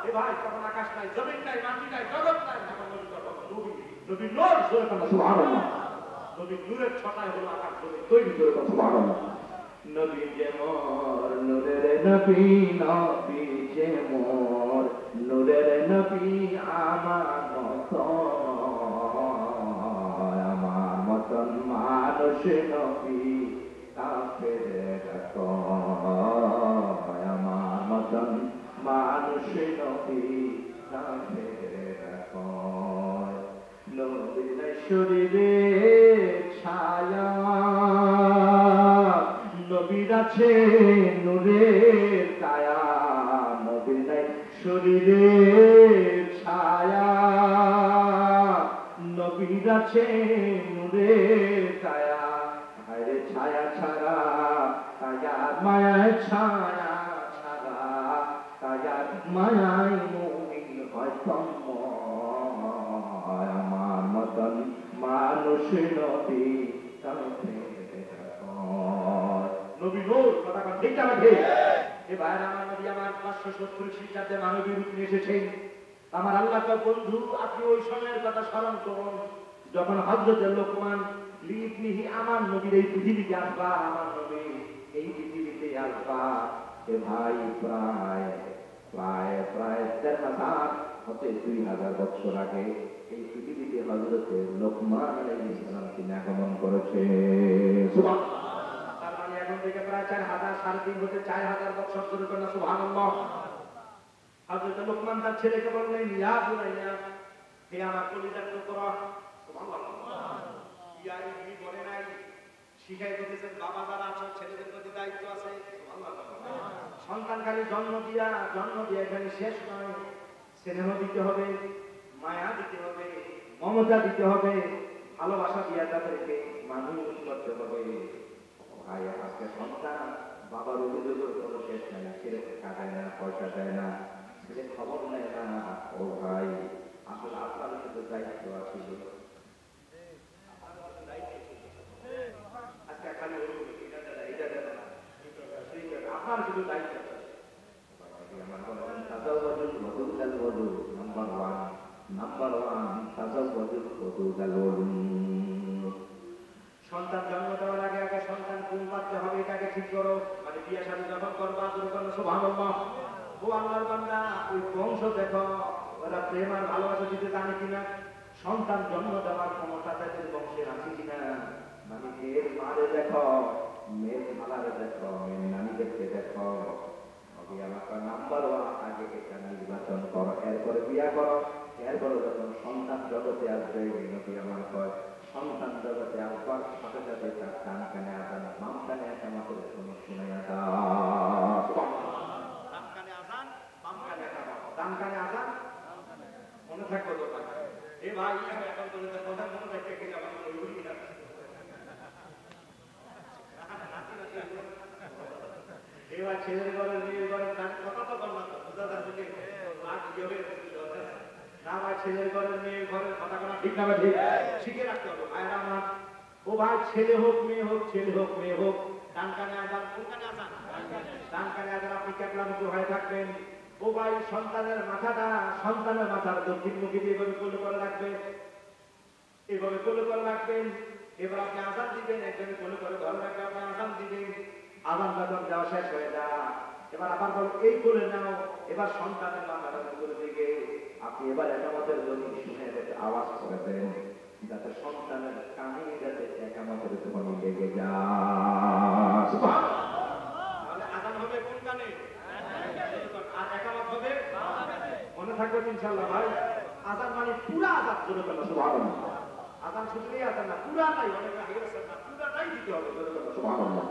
এ ভাই তখন আকাশ নাই, জমিন নাই, মাটি নাই, জগৎ নাই, তখন নবী নবী নবী নূর জোরে কথা সুবহানাল্লাহ। নবী নূরের ছটায় হলো আকাশ জমিন তৈরি, জোরে কথা সুবহানাল্লাহ। নবী যে মোর নূরের নবী, নবী যে মোর নূরের নবী, আমার মতন মানুষ নবী কাফের কয়, আমার মতন মানুষ নবী কাফের কয়। নবীর শরীরে ছায়া, নবীর আছে নূরের কায়া, নবীর নাই শরীরে ছায়া, নবীর আছে নূরের কায়া। আরে ছায়া ছাড়া কায়া, মায়া ছায়া ছাড়া কায়া, মায়াই মুমিন হয় তন্ময়, আমার মতন মানুষ নবী নবী নূর কথা কথা ঠিক আছে। এ ভাই আমার নবী আমার 570 খ্রিস্টাব্দে মানবী রূপ নিয়ে এসেছেন। আমার আল্লাহ তো বন্ধু, আপনি ওই সময়ের কথা স্মরণ করুন যখন হযরতে লোকমান লিবনিহি, আমার নবীর এই পৃথিবীতে আসবা, আমার নবী এই পৃথিবীতে আসবা। এ ভাই প্রায় প্রায় প্রায় 1000 হতে 2000 বছর আগে এই পৃথিবীতে হযরতে লোকমান আলাইহিস সালাম তিনি আগমন করেছে। সুবহানাল্লাহ। তার মানে এখন থেকে প্রায় 4000 3.5 হতে 4000 বছর ধরে করেন সুবহানাল্লাহ। হযরত লোকমান তার ছেলেকে বললেন, ইয়া বুনাইয়া, হে আমার কলিজার টুকরা, সুবহানাল্লাহ। ইয়া ইবনি বলে নাই, শিখাই দিতেছেন বাবা যারা আছেন ছেলেদের প্রতি দায়িত্ব আছে, সুবহানাল্লাহ। সন্তান খালি জন্ম দিয়া এখানে শেষ নয়, স্নেহ দিতে হবে, মায়া দিতে হবে, মমতা দিতে হবে, ভালোবাসা দিয়া তাদেরকে মানুষ করতে হবে। ভাই আজকে সন্তান বাবার অভিযোগের কোনো শেষ নাই, ছেলে টাকা দেয় না, পয়সা দেয় না, ছেলে খবর নেয় না। ও ভাই আসলে আপনার কিন্তু দায়িত্ব আছে, আজকে খালি এটা দেবে না, আপনার শুধু দায়িত্ব আছে। সন্তান জন্ম দেওয়ার আগে আগে সন্তান কোন পাত্রে হবে এটাকে ঠিক করো। মানে বিয়ে শাদী যখন করবা শুরু করো সুবহানাল্লাহ। ও আল্লাহর বান্দা, ওই বংশ দেখো ওরা প্রেম আর ভালোবাসা দিতে জানে কিনা, সন্তান জন্ম দেওয়ার ক্ষমতা তাদের বংশের আছে কিনা। মানে মেয়ের মারে দেখো, মেয়ের খালারে দেখো, মেয়ের নানীদেরকে দেখো। নাম্বার 1 আগে এটা নির্বাচন করো, এরপরে বিয়া করো, এরপরে যখন সন্তান জগতে আসবে, নবী আমার কয় সন্তান জগতে আসবার সাথে সাথে তার ডান কানে আজান, বাম কানে একামতের জন্য শুনাইয়া দাও। ডান কানে আজান, বাম কানে একামত, ডান কানে আজান, মনে থাকবে তো কথা। এ ভাই এখন তো কথা মনে রাখতে গেলে আমার ওই বলি না, এবার ছেলের ঘরের মেয়ের ঘরের কথা তো বললাম তো বুঝা যাচ্ছে না ভাই, ছেলের ঘরের মেয়ের ঘরের কথা কথা ঠিক না ঠিক শিখে রাখতে হবে ভাইরা আমার। ও ভাই ছেলে হোক মেয়ে হোক, ছেলে হোক মেয়ে হোক, ডান কানে আজান, কোন কানে আজান, ডান কানে আজান। আপনি ক্যাপলামুখী হয়ে থাকবেন। ও ভাই সন্তানের মাথার দক্ষিণমুখী দিয়ে এভাবে কোলে করে রাখবেন, এভাবে কোলে করে রাখবেন। এবার আপনি আজান দিবেন, একজনে কোলে করে ঘরে রাখবে, আপনি আজান দিবেন। আজান যখন দেওয়া শেষ হয়ে যায়, এবার আবার বল এই করে নাও। এবার সন্তানের মাথার উপরে দিকে আপনি এবার একামতের জন্য শুনে আওয়াজ করে দেন, যাতে সন্তানের কানে যাতে একামতের ধ্বনি লেগে যায়। তাহলে আজান হবে কোন কানে, আর একামত হবে মনে থাকবে ইনশাআল্লাহ। ভাই আজান মানে পুরা আজান জোরে বলো সুবহানাল্লাহ। আজান শুনলেই আজান না, পুরাটাই, অনেকে হাইরাস না, পুরাটাই দিতে হবে জোরে বলো সুবহানাল্লাহ।